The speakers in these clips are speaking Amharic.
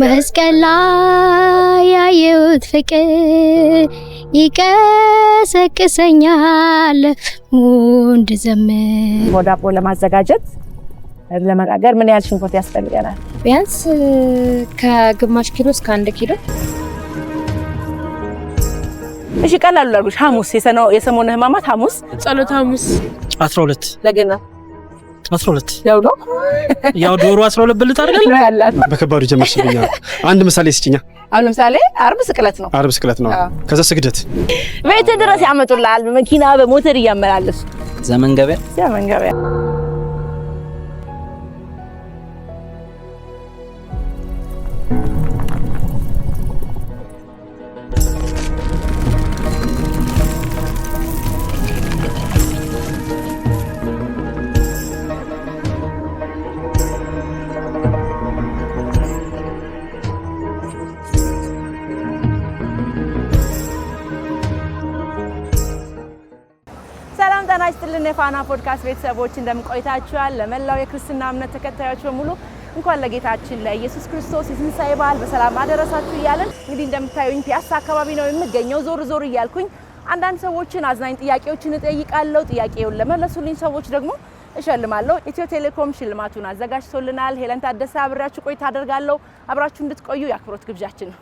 መስቀል ላይ ያየሁት ፍቅር ይቀሰቅሰኛል እንድዘምር። ዳቦ ለማዘጋጀት ለመጋገር ምን ያህል ሽንኩርት ያስፈልገናል? ቢያንስ ከግማሽ ኪሎ እስከ 1 ኪሎ። እሺ ቀላሉ ላርጉሽ። ሐሙስ የሰሞነ ሕማማት ሐሙስ ጸሎተ ሐሙስ 12 ለገና 12 ያው ነው ያው ዶሮ 12 ብልት አይደል ያላት። በከባዱ ጀመርሽልኛ። አንድ ምሳሌ ስጭኛ። አሁን ምሳሌ ዓርብ ስቅለት ነው። ዓርብ ስቅለት ነው። ከዛ ስግደት ቤት ድረስ ያመጡልሃል በመኪና በሞተር እያመላለሱ። ዘመን ገበያ ጤና ይስጥልን የፋና ፖድካስት ቤተሰቦች እንደምን ቆይታችኋል? ለመላው የክርስትና እምነት ተከታዮች በሙሉ እንኳን ለጌታችን ለኢየሱስ ክርስቶስ የትንሣኤ በዓል በሰላም አደረሳችሁ እያልን እንግዲህ እንደምታዩኝ ፒያሳ አካባቢ ነው የምገኘው። ዞር እያልኩኝ አንዳንድ ሰዎችን አዝናኝ ጥያቄዎችን እጠይቃለሁ። ጥያቄውን ለመለሱልኝ ሰዎች ደግሞ እሸልማለሁ። ኢትዮ ቴሌኮም ሽልማቱን አዘጋጅቶልናል። ሄለን ታደሰ አብራችሁ ቆይታ አደርጋለሁ። አብራችሁ እንድትቆዩ የአክብሮት ግብዣችን ነው።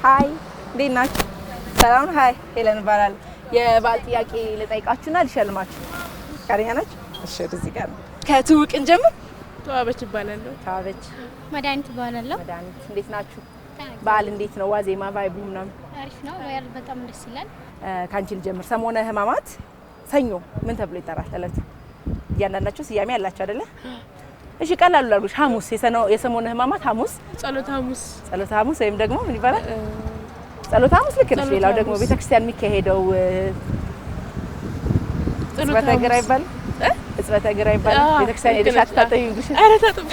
ሃይ እንዴት ናችሁ? ሰላም ነው? ሃይ ሄለን እባላለሁ። የበዓል ጥያቄ ልጠይቃችሁና ልሸልማችሁ። ፈቃደኛ ናችሁ? እሺ እዚህ ጋር ነው። ከትውውቅ እንጀምር። ተዋበች እባላለሁ። ተዋበች። መድኃኒት እባላለሁ። መድኃኒት እንዴት ናችሁ? በዓል እንዴት ነው? ዋዜማ ቫይቡ ምናምን አሪፍ ነው። በጣም ደስ ይላል። ካንቺ ልጀምር። ሰሞነ ሕማማት ሰኞ ምን ተብሎ ይጠራል? እለቱ እያንዳንዳችሁ ስያሜ ያላችሁ አይደለ? እሺ ቀላሉ ላርጉሽ። ሐሙስ የሰሞነ ሕማማት ሐሙስ ጸሎተ ሐሙስ ወይም ደግሞ ምን ይባላል? ጸሎተ ሐሙስ ልክ ነሽ። ሌላው ደግሞ ቤተክርስቲያን የሚካሄደው እጽበተ እግር አይባልም? እጽበተ እግር አይባልም? ቤተክርስቲያን ሄደሽ አትታጠቢም? እንግዲህ ኧረ ታጥቢ።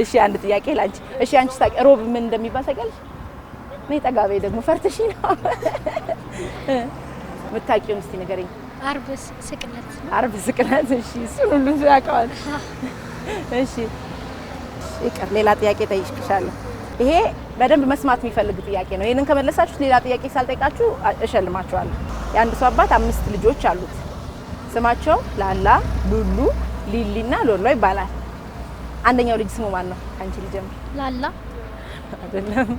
እሺ አንድ ጥያቄ ላንቺ። እሺ አንቺ ታውቂ ሮብ ምን እንደሚባል ታውቂያለሽ? ነይ ጠጋ በይ። ደግሞ ፈርተሽ ነው የምታውቂውን እስኪ ንገረኝ። ዓርብ ስቅለት ነው። ዓርብ ስቅለት። እሺ እሱን ሁሉ ያውቀዋል። እሺ ይቅር፣ ሌላ ጥያቄ ጠይቅሻለሁ። ይሄ በደንብ መስማት የሚፈልግ ጥያቄ ነው። ይሄንን ከመለሳችሁ ሌላ ጥያቄ ሳልጠይቃችሁ እሸልማችኋለሁ። የአንድ ሰው አባት 5 ልጆች አሉት። ስማቸው ላላ፣ ሉሉ፣ ሊሊና ሎሎ ይባላል። አንደኛው ልጅ ስሙ ማን ነው? ካንቺ ልጀምር። ላላ አይደለም።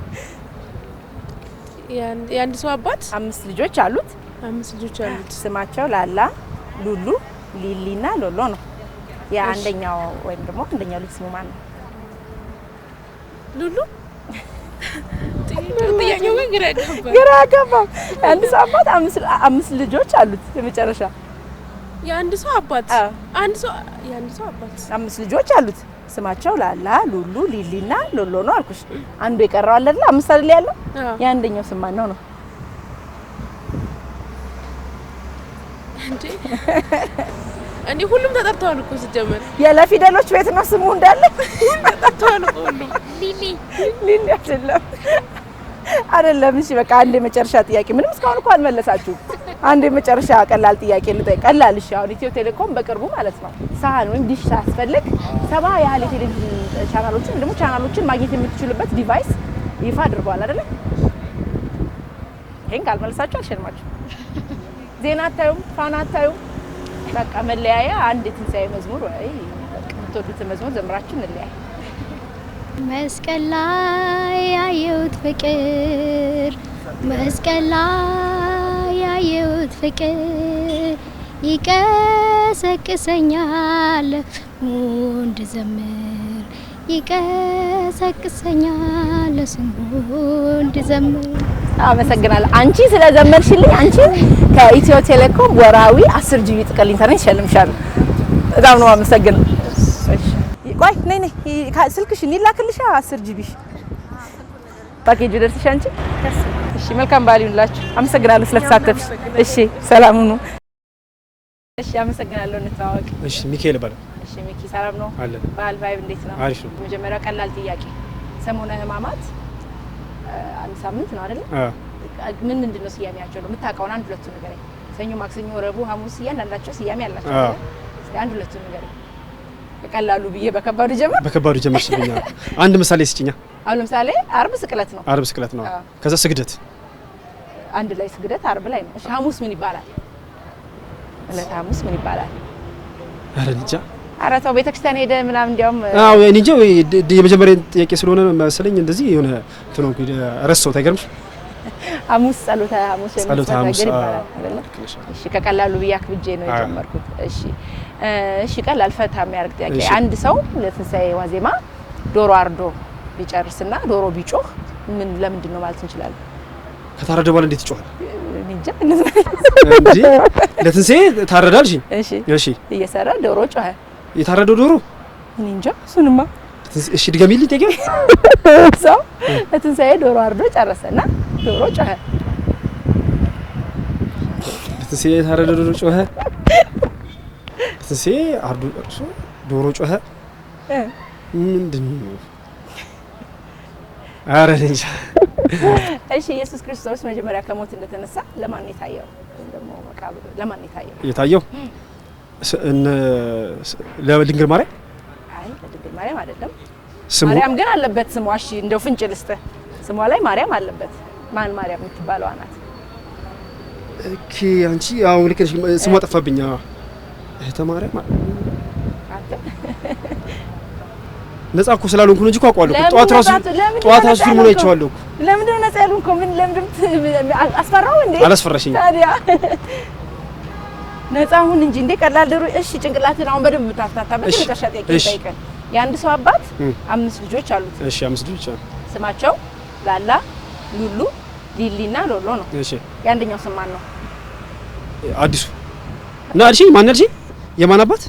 የአንድ ሰው አባት 5 ልጆች አሉት። 5 ልጆች አሉት። ስማቸው ላላ፣ ሉሉ፣ ሊሊና ሎሎ ነው። የአንደኛው ወይም ደግሞ አንደኛው ልጅ ስሙ ማን ነው? ሉሉ ጥያቄው ግን ግራ ገባ። አንድ ሰው አባት 5 ልጆች አሉት። የመጨረሻ የአንድ ሰው አባት 5 ልጆች አሉት። ስማቸው ላላ፣ ሉሉ፣ ሊሊና ሎሎ ነው አልኩሽ። አንዱ የቀረው አለ አይደል? 5 አይደል ያለው? የአንደኛው ስም ማን ነው? እንዴ ሁሉም ተጠርተዋል እኮ ሲጀመር። የለፊደሎች ቤት ነው ስሙ እንዳለ ተጠርተዋል ሁሉም። ሊሊ አይደለም። እሺ በቃ አንድ የመጨረሻ ጥያቄ። ምንም እስካሁን እኮ አልመለሳችሁም። አንድ የመጨረሻ ቀላል ጥያቄ ልጠይቅ። ቀላል። እሺ አሁን ኢትዮ ቴሌኮም በቅርቡ ማለት ነው ሳህን ወይም ዲሽ ሳያስፈልግ 70 ያህል የቴሌቪዥን ቻናሎችን ማግኘት የምትችሉበት ዲቫይስ ይፋ አድርጓል አይደለ? ይሄን ካልመለሳችሁ አልሸልማችሁ። ዜና አታዩም፣ ፋና አታዩም። በቃ መለያያ አንድ የትንሣኤ መዝሙር ወይ በቃ የምትወዱትን መዝሙር ዘምራችሁ እንለያይ። መስቀል ላይ ያየሁት ፍቅር፣ መስቀል ላይ ያየሁት ፍቅር ይቀሰቅሰኛል እንድዘምር፣ ይቀሰቅሰኛል ስሙ እንድዘምር። አመሰግናለሁ። አንቺ ስለዘመርሽልኝ አንቺ ከኢትዮ ቴሌኮም ወራዊ 10 ጂቢ ጥቅል ኢንተርኔት ሸልምሻለሁ። በጣም ነው አመሰግናለሁ። እሺ ቆይ ነይ ስልክሽን ይላክልሻ 10 ጂቢ ፓኬጅ ደርስሽ አንቺ። እሺ መልካም በዓል ይሁንላችሁ። አመሰግናለሁ ስለተሳተፍሽ። እሺ ሰላም ሁኑ። እሺ አመሰግናለሁ። እንተዋወቅ። እሺ ሚካኤል ባለ። እሺ ሚኪ ሰላም ነው? በዓል ቫይብ እንዴት ነው? አሪፍ ነው። መጀመሪያ ቀላል ጥያቄ። ሰሞነ ሕማማት አንድ ሳምንት ነው አይደል? ምንድን ነው ስያሜያቸው? ነው የምታውቀውን አንድ ሁለቱን ንገረኝ። ሰኞ፣ ማክሰኞ፣ ረቡዕ፣ ሐሙስ እያንዳንዳቸው ስያሜ አላቸው። እስኪ አንድ ሁለቱን ንገረኝ። ከቀላሉ ብዬ በከባዱ ጀመር። በከባዱ ጀመርሽብኛ። አንድ ምሳሌ ስጪኛ። አሁን ለምሳሌ ዓርብ ስቅለት ነው። ዓርብ ስቅለት ነው። ከዛ ስግደት አንድ ላይ ስግደት ዓርብ ላይ ነው። እሺ ሐሙስ ምን ይባላል? ዕለተ ሐሙስ ምን ይባላል? ኧረ እንጃ። ኧረ ተው ቤተክርስቲያን ሄደ ምናምን እንዲያውም አዎ እኔ እንጃ። የመጀመሪያ ጥያቄ ስለሆነ መሰለኝ እንደዚህ የሆነ እንትኑ ረሳሁት። አይገርምሽ? ሐሙስ ጸሎተ ሐሙስ ይባላል አይደለ? እሺ ከቀላሉ ብዬ አክብጄ ነው የጀመርኩት። እሺ ቀላል ፈታ የሚያደርግ ጥያቄ። አንድ ሰው ለትንሳኤ ዋዜማ ዶሮ አርዶ ቢጨርስና ዶሮ ቢጮህ ለምንድን ነው ማለት እንችላለን? ከታረደ በኋላ እንዴት ይጮሃል? እንጃ እንዴ ለትንሳኤ ታረዳልሽ? እሺ እየሰራ ዶሮ ጮኸ። የታረደው ዶሮ እንጃ እሱንማ። እሺ ድገሚልኝ ጥያቄ። ሰው ለትንሳኤ ዶሮ አርዶ ጨረሰና ዶሮ ጮኸ። ለትንሳኤ የታረደ ዶሮ ጮኸ። ለትንሳኤ አርዶ ጨርሶ ዶሮ ጮኸ። ምንድን ነው? ኧረ እንጃ። እሺ ኢየሱስ ክርስቶስ መጀመሪያ ከሞት እንደተነሳ ለማን የታየው? ደግሞ መቃብር ለማን የታየው? የታየው ለድንግል ማርያም? አይ ለድንግል ማርያም አይደለም። ስሙ ማርያም ግን አለበት ስሟ። እሺ እንደው ፍንጭ ልስጥህ፣ ስሟ ላይ ማርያም አለበት። ማን ማርያም የምትባለው ናት? ኦኬ አንቺ አሁን ልክ ነሽ። ስሟ ጠፋብኝ። እህተ ማርያም አንተ ነፃ እኮ ስላልሆንኩ ነው እንጂ እኮ አውቀዋለሁ። ጠዋት ራሱ ፊልሙን አይቼዋለሁ እኮ። ለምንድን ነው ነፃ ያልሆንኩ? ምን ለምንድን አስፈራው እንዴ? አላስፈራሽኝ ታዲያ ነፃ ሁን እንጂ እንዴ ቀላል ዶሮ። እሺ ጭንቅላትን አሁን በደንብ የምታፍታታበት መጨረሻ ጥያቄ ጠይቀን። የአንድ ሰው አባት 5 ልጆች አሉት። እሺ 5 ልጆች አሉ። ስማቸው ላላ፣ ሉሉ፣ ሊሊና ሎሎ ነው። እሺ የአንደኛው ስም ማን ነው? አዲሱ እና አዲሱ ማን ነው? የማን አባት?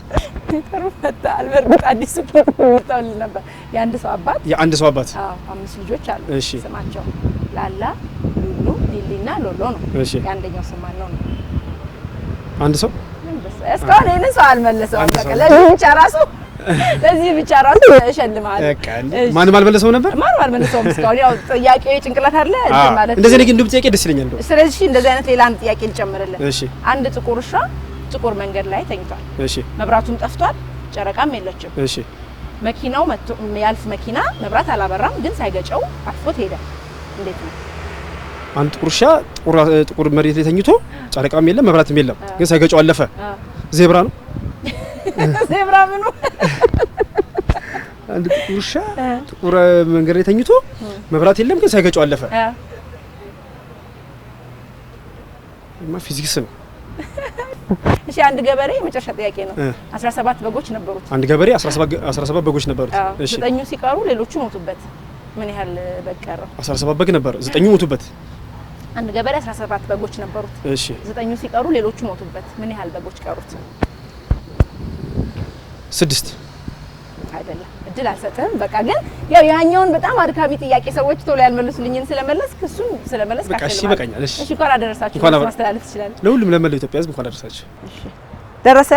ተርፈታ አልበርት አዲሱ ተርፈታል ነበር። የአንድ ሰው አባት አዎ 5 ልጆች አሉ። ስማቸው ላላ፣ ሉሉ፣ ሊሊና ሎሎ ነው። የአንደኛው ስም ማን ነው? አንድ ሰው እስካሁን ይሄንን ሰው አልመለሰውም። በቃ ለዚህ ብቻ ራሱ እሸልማለሁ። ማንም አልመለሰውም ነበር። ማንም አልመለሰውም እስካሁን። ያው ጥያቄው ጭንቅላት አለ ማለት እንደዚህ ነው። ግን እንደው ጥያቄ ደስ ይለኛል። ስለዚህ እንደዚህ አይነት ሌላ አንድ ጥያቄ ልጨምርልህ። አንድ ጥቁር ውሻ ጥቁር መንገድ ላይ ተኝቷል። መብራቱም ጠፍቷል፣ ጨረቃም የለችም። መኪናው መጥቶ ያልፍ መኪና መብራት አላበራም፣ ግን ሳይገጨው አልፎት ሄደ። እንዴት ነው? አንድ ጥቁር ውሻ ጥቁር መሬት ላይ ተኝቶ ጨረቃም የለም መብራትም የለም፣ ግን ሳይገጨው አለፈ። ዜብራ ነው። ዜብራ ምኑ? አንድ ጥቁር ውሻ ጥቁር መንገድ ላይ ተኝቶ መብራት የለም፣ ግን ሳይገጨው አለፈ። ፊዚክስ ነው። እሺ አንድ ገበሬ የመጨረሻ ጥያቄ ነው። 17 በጎች ነበሩት። አንድ ገበሬ 17 በጎች ነበሩት። እሺ 9 ሲቀሩ ሌሎቹ ሞቱበት። ምን ያህል በግ ቀረው? 17 በግ ነበር፣ 9 ሞቱበት። አንድ ገበሬ 17 በጎች ነበሩት። እሺ 9 ሲቀሩ ሌሎቹ ሞቱበት። ምን ያህል በጎች ቀሩት? 6 አይደለም። እድል አልሰጥህም። በቃ ግን ያው ያኛውን በጣም አድካሚ ጥያቄ ሰዎች ቶሎ ያልመለሱልኝን ስለመለስክ እሱን ስለመለስክ በቃ እሺ በቃኛል። እሺ እንኳን አደረሳችሁ ማስተላለፍ ትችላለህ። ለሁሉም ለመላው ኢትዮጵያ ሕዝብ እንኳን አደረሳችሁ። እሺ ደረሰ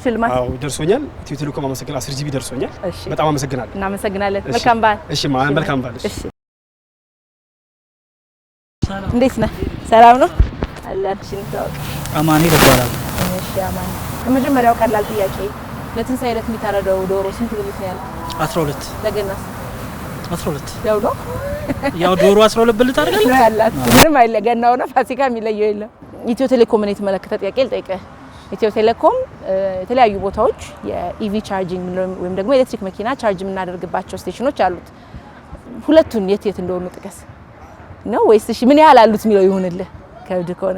ሽልማት? አዎ ደርሶኛል። ኢትዮ ቴሌኮም አመሰግናለሁ። 10 ጂቢ ደርሶኛል። በጣም አመሰግናለሁ። እናመሰግናለን። መልካም በዓል። እሺ መልካም በዓል። እሺ እንዴት ነህ? ሰላም ነው አላችን ታውቅ? አማኔ ይባላል። እሺ አማኔ፣ የመጀመሪያው ቀላል ጥያቄ ለትንሳኤ ዕለት የሚታረደው ዶሮ ስንት ብልት ነው ያለው? 12። ለገናስ? 12 ያው ነው። ያው ዶሮ 12 ብልት አይደል ነው ያላት። ምንም አይለ ገናው ነው ፋሲካ የሚለየው የለም። ኢትዮ ቴሌኮምን የተመለከተ ጥያቄ ልጠይቅህ። ኢትዮ ቴሌኮም የተለያዩ ቦታዎች የኢቪ ቻርጂንግ ወይም ደግሞ ኤሌክትሪክ መኪና ቻርጅ የምናደርግባቸው ስቴሽኖች አሉት። ሁለቱን የት እንደሆኑ ጥቀስ ነው ወይስ እሺ ምን ያህል አሉት የሚለው ይሁንልህ? ከብድ ከሆነ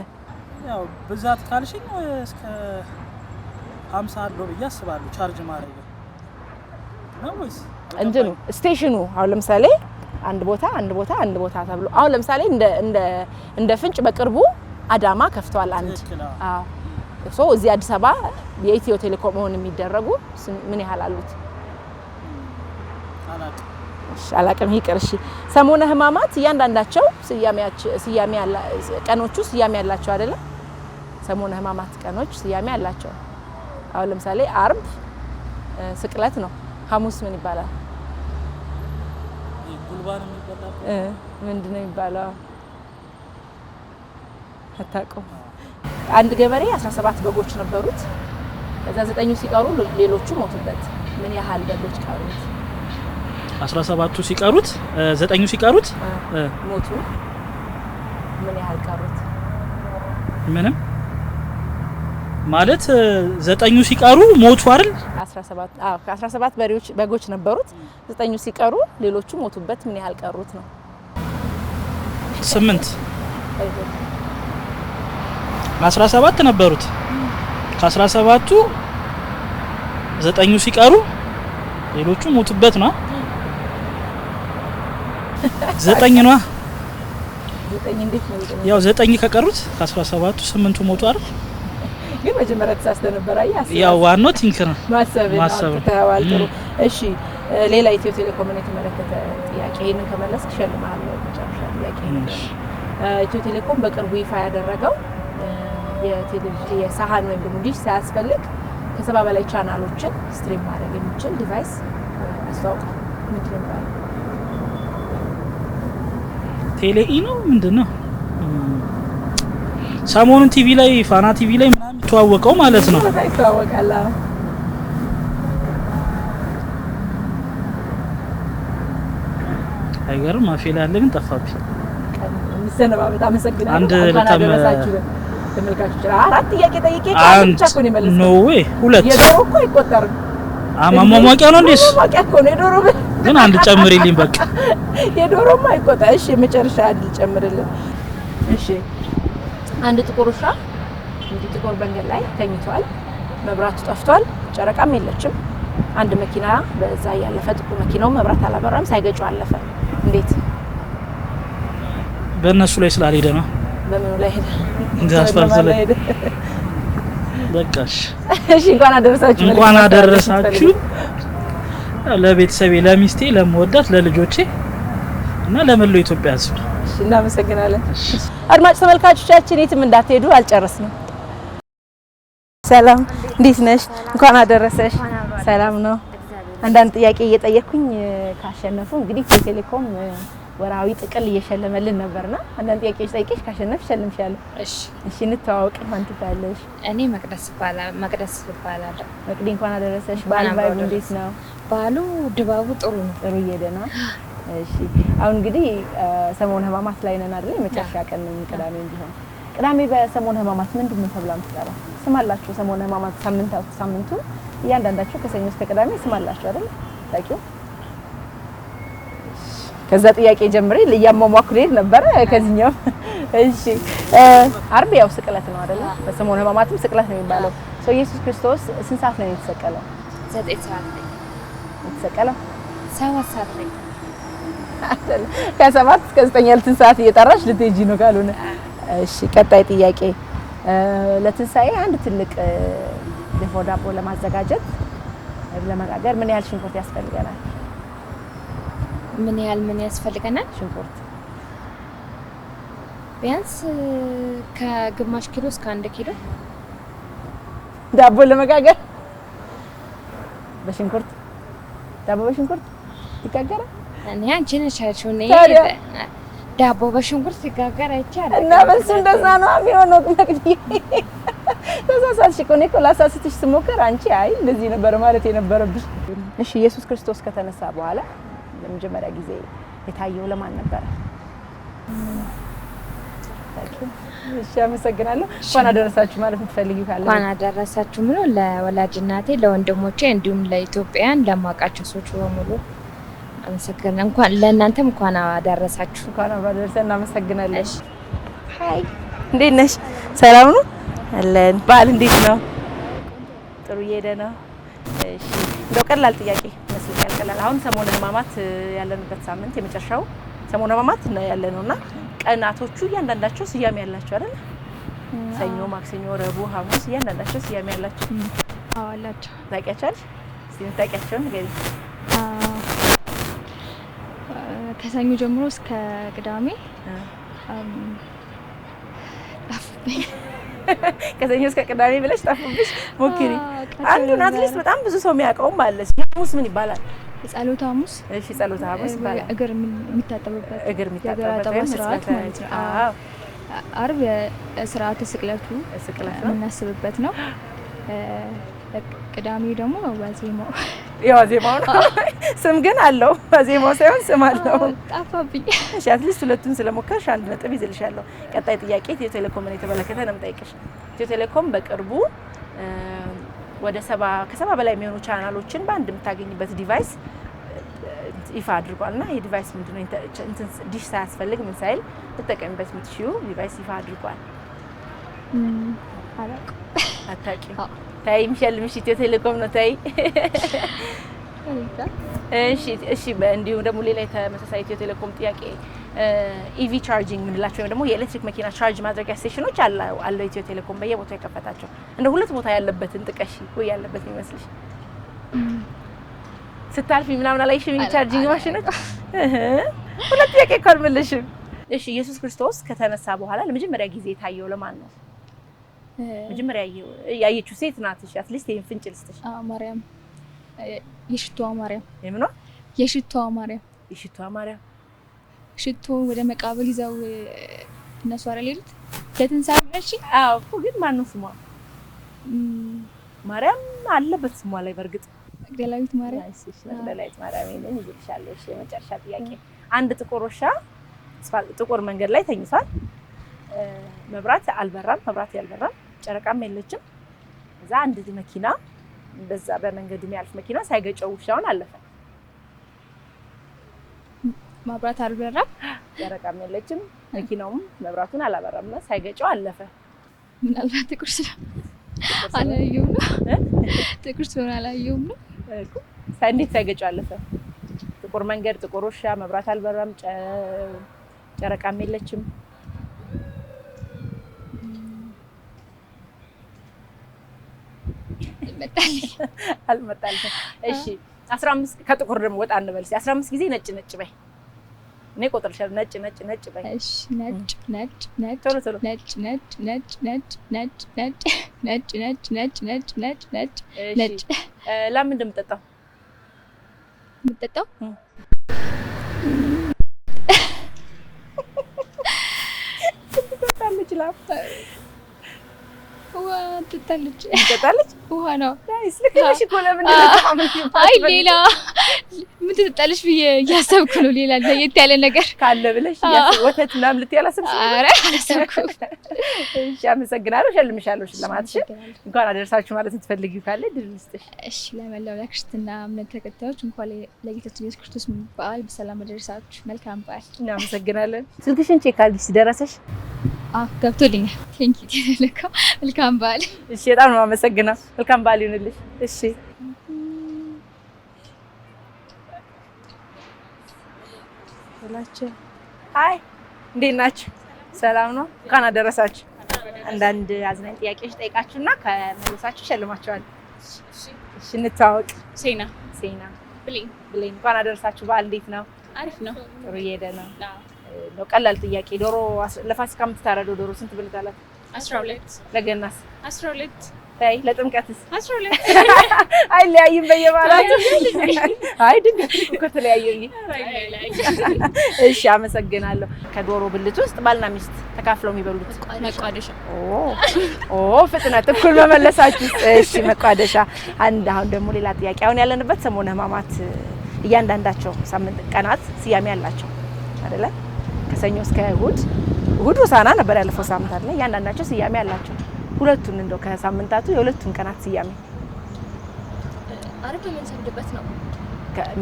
ያው ብዛት ካልሽኝ እስከ 50 አለው ብዬ አስባለሁ። ቻርጅ ማድረግ ነው ወይስ እንትኑ ስቴሽኑ አሁን ለምሳሌ አንድ ቦታ ተብሎ አሁን ለምሳሌ እንደ ፍንጭ በቅርቡ አዳማ ከፍተዋል አንድ። አዎ ሶ እዚህ አዲስ አበባ የኢትዮ ቴሌኮም ሆነ የሚደረጉ ምን ያህል አሉት? አላቅም ይቅር። እሺ ሰሞነ ሕማማት እያንዳንዳቸው ቀኖቹ ስያሜ ያላቸው አይደለ? ሰሞነ ሕማማት ቀኖች ስያሜ ያላቸው። አሁን ለምሳሌ አርብ ስቅለት ነው። ሐሙስ ምን ይባላል? ጉልባን የሚባለው ምንድነው የሚባለው? አታውቀውም? አንድ ገበሬ 17 በጎች ነበሩት። ከዛ 9 ሲቀሩ ሌሎቹ ሞቱበት። ምን ያህል በጎች ቀሩት? 17ቱ ሲቀሩት 9ኙ ሲቀሩት ሞቱ። ምን ያህል ቀሩት? ምንም ማለት 9ኙ ሲቀሩ ሞቱ አይደል? 17 ከ17 በጎች ነበሩት። 9ኙ ሲቀሩ ሌሎቹ ሞቱበት። ምን ያህል ቀሩት ነው? 8 17 ነበሩት። ከ17ቱ 9ኙ ሲቀሩ ሌሎቹ ሞቱበት ነው። 9 ነው። 9 እንዴት ነው? ያው 9 ከቀሩት ከ17ቱ 8ቱ ሞቱ አይደል? ግን መጀመሪያ ተሳስተ ነበር። ያው ዋናው ቲንክ ነው ማሰብ ተዋል። ጥሩ። እሺ ሌላ ኢትዮ ቴሌኮምን የተመለከተ ጥያቄ ይሄንን ከመለስክ እሸልምሃለሁ። መጨረሻ ጥያቄ ኢትዮ ቴሌኮም በቅርቡ ይፋ ያደረገው የቴሌቪዥን የሳህን ወይም ደግሞ ዲሽ ሳያስፈልግ ከ70 በላይ ቻናሎችን ስትሪም ማድረግ የሚችል ዲቫይስ አስተዋውቋል። ምንድን ነው? ቴሌኢ ነው ምንድነው? ሰሞኑን ቲቪ ላይ ፋና ቲቪ ላይ ምናምን ተዋወቀው ማለት ነው። ይተዋወቃል። አይገርም። አፌላ ያለ ግን ጠፋብኝ። ምሰነባ በጣም አመሰግናለሁ። አንድ ለተመለሳችሁ ተመልካቾች 4 ጥያቄ ጠይቄ ብቻ እኮ ነው የመለስኩት። ኖ ዌይ 2 የዶሮ እኮ አይቆጠርም። ማሟሟቂያ ነው እንዴስ? ማሟሟቂያ እኮ ነው የዶሮ ግን አንድ ጨምሪልኝ በቃ። የዶሮማ አይቆጠር። እሺ መጨረሻ አይደል ጨምርልኝ። እሺ አንድ ጥቁር ውሻ እንዲህ ጥቁር መንገድ ላይ ተኝቷል። መብራቱ ጠፍቷል። ጨረቃም የለችም። አንድ መኪና በዛ ያለፈ ጥቁር መኪናው መብራት አላበራም። ሳይገጩ አለፈ። እንዴት? በእነሱ ላይ ስላልሄደ ነው። በምኑ ላይ ሄደ? አስፋልት ላይ በቃሽ። እሺ እንኳን አደረሳችሁ። እንኳን አደረሳችሁ ለቤተሰቤ፣ ለሚስቴ፣ ለምወዳት ለልጆቼ እና ለመላው ኢትዮጵያ ሕዝብ። እሺ እናመሰግናለን። አድማጭ ተመልካቾቻችን የትም እንዳትሄዱ፣ አልጨረስንም። ሰላም እንዴት ነሽ? እንኳን አደረሰሽ። ሰላም ነው። አንዳንድ ጥያቄ እየጠየቅኩኝ ካሸነፉ እንግዲህ ቴሌኮም ወራዊ ጥቅል እየሸለመልን ነበርና አንዳንድ ጥያቄዎች ጠይቄሽ ካሸነፍ ሸልምሻለሁ። እሺ እንተዋወቅ። ማን ትባያለሽ? እኔ መቅደስ እባላለሁ። መቅዲ እንኳን አደረሰሽ። በዓል ቫይቡ እንዴት ነው? በዓሉ ድባቡ ጥሩ ነው። ጥሩ እየሄደ ነው። እሺ አሁን እንግዲህ ሰሞነ ሕማማት ላይ ነን አይደል? የመጨረሻ ቀን ቅዳሜ እንዲሆን ቅዳሜ በሰሞነ ሕማማት ምንድን ነው ተብላ የምትጠራው? ስም አላችሁ? ሰሞነ ሕማማት ሳምንቱ እያንዳንዳችሁ ከሰኞ እስከ ቅዳሜ ስም አላችሁ አይደል? ታውቂው? ከዛ ጥያቄ ጀምሬ ለያሟሟኩ ነበር ከዚህኛው። እሺ አርብ ያው ስቅለት ነው አይደል? በሰሞነ ሕማማትም ስቅለት ነው የሚባለው። ኢየሱስ ክርስቶስ ስንት ሰዓት ነው የተሰቀለው? 9 ሰዓት ላይ የተሰቀለው 7 ሰዓት ላይ ከ7 እስከ 9 ያሉትን ሰዓት እየጠራሽ ልትሄጂ ነው ካልሆነ። እሺ ቀጣይ ጥያቄ ለትንሳኤ አንድ ትልቅ ድፎ ዳቦ ለማዘጋጀት ለመጋገር ምን ያህል ሽንኩርት ያስፈልገናል? ምን ያስፈልገናል? ሽንኩርት ቢያንስ ከግማሽ ኪሎ እስከ 1 ኪሎ ዳቦ ለመጋገር በሽንኩርት ዳቦ በሽንኩርት ይጋገራል? እኔ አንቺ ነሽ ያልሽው ነው። ዳቦ በሽንኩርት ሲጋገር አይቻልም። እና በሱ እንደዛ ነው የሚሆነው። መቅዲ ተሳሳትሽ እኮ ነው። ላሳስትሽ ስሞክር አንቺ አይ እንደዚህ ነበር ማለት የነበረብሽ። እሺ ኢየሱስ ክርስቶስ ከተነሳ በኋላ ለመጀመሪያ ጊዜ የታየው ለማን ነበር? እሺ አመሰግናለሁ። እንኳን አደረሳችሁ ማለት የምትፈልጊው ካለ? እንኳን አደረሳችሁ ምሎ ለወላጅ እናቴ፣ ለወንድሞቼ እንዲሁም ለኢትዮጵያን ለማውቃቸው ሰዎች በሙሉ አመሰግናለሁ። እንኳን ለእናንተም እንኳን አደረሳችሁ። እንኳን አደረሰን። እናመሰግናለን። ሃይ እንዴት ነሽ? ሰላም ነው አለን። በዓል እንዴት ነው? ጥሩ እየሄደ ነው። እሺ እንደው ቀላል ጥያቄ መስሎኛል። ቀላል አሁን ሰሞነ ሕማማት ያለንበት ሳምንት የመጨረሻው ሰሞነ ሕማማት ነው ያለነውና ቀናቶቹ እያንዳንዳቸው ስያሜ ያላቸው አይደል? ሰኞ፣ ማክሰኞ፣ ረቡዕ፣ ሐሙስ እያንዳንዳቸው ስያሜ ያላቸው። አዎ አላቸው። ታውቂያቸዋለሽ? እስቲ ታውቂያቸውን ንገሪኝ። ከሰኞ ጀምሮ እስከ ቅዳሜ ጠፉብኝ። ከሰኞ እስከ ቅዳሜ ብለሽ ጠፉብሽ? ሞክሪ። አንዱን አትሊስት በጣም ብዙ ሰው የሚያውቀውም አለ። ሐሙስ ምን ይባላል? ጸሎተ ሐሙስ። እሺ ጸሎተ ሐሙስ ይባላል። እግር የሚታጠብበት ስርዓት ማለት ነው። አዎ። አርብ ስርዓተ ስቅለቱ ነው የምናስብበት ነው። ቅዳሜ ደግሞ ዋዜማው የዋዜማው ነው ስም ግን አለው ዋዜማው ሳይሆን ስም አለው ጣፋብኝ እሺ አትሊስት ሁለቱን ስለሞከርሽ 1 ነጥብ ይዝልሻለሁ ቀጣይ ጥያቄ ኢትዮ ቴሌኮምን የተመለከተ ነው የምጠይቅሽ ኢትዮ ቴሌኮም በቅርቡ ወደ 70 በላይ የሚሆኑ ቻናሎችን በአንድ የምታገኝበት ዲቫይስ ይፋ አድርጓልና ይሄ ዲቫይስ ምንድነው እንትን ዲሽ ሳያስፈልግ ምን ሳይል ተጠቀሚበት የምትሽው ዲቫይስ ይፋ አድርጓል አታውቂም ታይ የሚሸልምሽ ኢትዮ ቴሌኮም ነው ታይ እሺ እንዲሁ ደግሞ ሌላ የተመሳሳይ ኢትዮ ቴሌኮም ጥያቄ ኢቪ ቻርጂንግ ምንላቸው ወይም ደግሞ የኤሌክትሪክ መኪና ቻርጅ ማድረጊያ ስቴሽኖች አለ ኢትዮ ቴሌኮም በየቦታው የከፈታቸው እንደ ሁለት ቦታ ያለበትን ጥቀሽ ወይ ያለበት ይመስልሽ ስታልፊ ምናምን አላይሽም ቻርጂንግ ማሽኖች ሁለት ጥያቄ ካልመለሽም እሺ ኢየሱስ ክርስቶስ ከተነሳ በኋላ ለመጀመሪያ ጊዜ ታየው ለማን ነው መጀመሪያ ያየችው ሴት ናት እሺ አትሊስት ይሄን ፍንጭ ልስጥሽ ማርያም የሽቷ ማርያም የምኗ የሽቷ ማርያም ሽቶ ወደ መቃብር ይዘው እነሱ አይደል ይሉት ለትንሳኤ አዎ ግን ማን ነው ስሟ ማርያም አለበት ስሟ ላይ በርግጥ መግደላዊት ማርያም እሺ መግደላዊት ማርያም ይሄን ይልሻለሁ እሺ የመጨረሻ ጥያቄ አንድ ጥቁር ውሻ ጥቁር መንገድ ላይ ተኝቷል መብራት ያልበራም ጨረቃም የለችም እዛ አንድ መኪና በዛ በመንገዱ የሚያልፍ መኪና ሳይገጨው ውሻውን አለፈ መብራት አልበራም ጨረቃም የለችም መኪናውም መብራቱን አላበራምና ሳይገጨው አለፈ ምናልባት ጥቁር አላየሁም ጥቁር ስለሆነ አላየሁም ነው እንዴት ሳይገጨው አለፈ ጥቁር መንገድ ጥቁር ውሻ መብራት አልበራም ጨረቃም የለችም አልመጣልኝ እሺ 15 ከጥቁር ደግሞ ወጣ እንበል 15 ጊዜ ነጭ በይ እኔ ቆጥርሻለሁ ነጭ በይ እሺ ነጭ ቶሎ ነጭ ለምን እንደምጠጣው ትጠጣለች ውሃ ነው ናይስ ለከሽ እኮ ለምን እንደተማመንኩ አይ ሌላ ምን ትጠጣለሽ ብዬ እያሰብኩ ነው ሌላ ለየት ያለ ነገር ካለ ብለሽ ወተት ምናምን ልትይ አላሰብሽም ኧረ አላሰብኩም እሺ አመሰግናለሁ ሸልምሻለሁ ሽልማትሽ እንኳን አደረሳችሁ ማለት ትፈልጊው ካለ ድል ልስጥሽ እሺ ለመላው ለክርስትና እምነት ተከታዮች እንኳን ለጌታችን ኢየሱስ ክርስቶስ በዓል በሰላም አደረሳችሁ መልካም በዓል እናመሰግናለን ስልክሽን ቼክ አድርጊ ደረሰሽ ገብቶልኛል ቴንክ ዩ ተለካ መልካም በዓል እሺ በጣም ነው አመሰግናለሁ መልካም በዓል ይሁንልሽ እሺ ሰላችሁ ሃይ እንዴት ናችሁ ሰላም ነው እንኳን አደረሳችሁ አንዳንድ አዝናኝ ጥያቄዎች ጠይቃችሁና ከመለሳችሁ ሸልማችኋለሁ እሺ እንታወቅ ሴና ብሌን እንኳን አደረሳችሁ በዓል እንዴት ነው አሪፍ ነው ጥሩ እየሄደ ነው ነው ቀላል ጥያቄ ዶሮ ለፋሲካ የምትታረደው ዶሮ ስንት ብልታላት 12 ለገናስ 12 ታይ ለጥምቀትስ 12 አይ ለያይም በየባላቱ አይ ድንገት እኮ ተለያየኝ እሺ አመሰግናለሁ ከዶሮ ብልት ውስጥ ባልና ሚስት ተካፍለው የሚበሉት መቋደሻ ፍጥነት እኩል መመለሳችሁ እሺ መቋደሻ አንድ አሁን ደግሞ ሌላ ጥያቄ አሁን ያለንበት ሰሞነ ሕማማት እያንዳንዳቸው ሳምንት ቀናት ስያሜ አላቸው አይደለ ከሰኞ እስከ እሁድ ሆሳዕና ነበር ያለፈው ሳምንት አይደለ እያንዳንዳቸው ስያሜ አላቸው ሁለቱን እንደው ከሳምንታቱ የሁለቱን ቀናት ስያሜ አርብ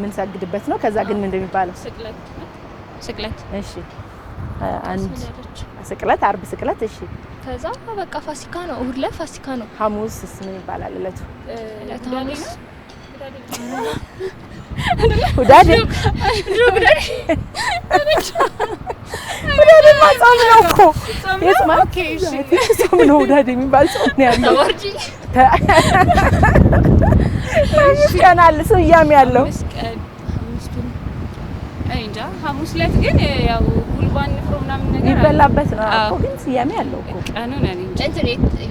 ምን ሰግድበት ነው ከዛ ግን ምን እንደሚባለው ስቅለት እሺ አንድ ስቅለት አርብ ስቅለት እሺ ከዛ በቃ ፋሲካ ነው እሁድ ላይ ፋሲካ ነው ሐሙስስ ምን ይባላል እለቱ ሐሙስ ሁዳዴ ማጻም ነው እኮ ኦኬ እሺ ጾም ነው ሁዳዴ የሚባል ጾም ነው ያለው መስቀል ስያሜ ያለው እንጃ ሐሙስ ዕለት ግን ያው ጉልባን ንፍሮ ምናምን ነገር ይበላበት ነው እኮ ግን ስያሜ ያለው እኮ ቀኑን እኔ እንጃ እንትን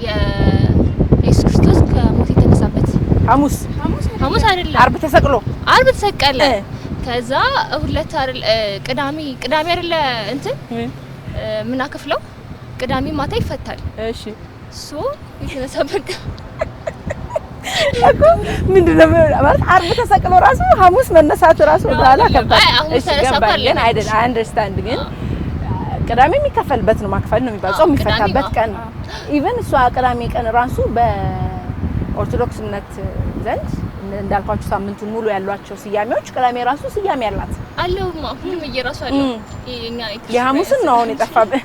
የኢየሱስ ክርስቶስ ከሞት የተነሳበት ሐሙስ አይደለም አርብ ተሰቀለ ከዛ ሁለት አይደል ቅዳሜ አይደለ እንትን ምን አከፍለው ቅዳሜ ማታ ይፈታል እሺ ሶ የተነሳበት እኮ ምንድነው ማለት አርብ ተሰቅሎ ራሱ ሐሙስ መነሳት ራሱ በኋላ ከባድ እሺ ገባኝ ግን አይደል አይ አንደርስታንድ ግን ቅዳሜ የሚከፈልበት ነው ማክፈል ነው የሚባለው ጾም የሚፈታበት ቀን ነው ኢቭን እሷ ቅዳሜ ቀን ራሱ በኦርቶዶክስ እምነት ዘንድ እንዳልኳችሁ ሳምንቱን ሙሉ ያሏቸው ስያሜዎች ቅዳሜ ራሱ ስያሜ ያላት አለውማ ሁሉም እየራሱ አለው የኛ የሐሙስን ነው አሁን የጠፋብህ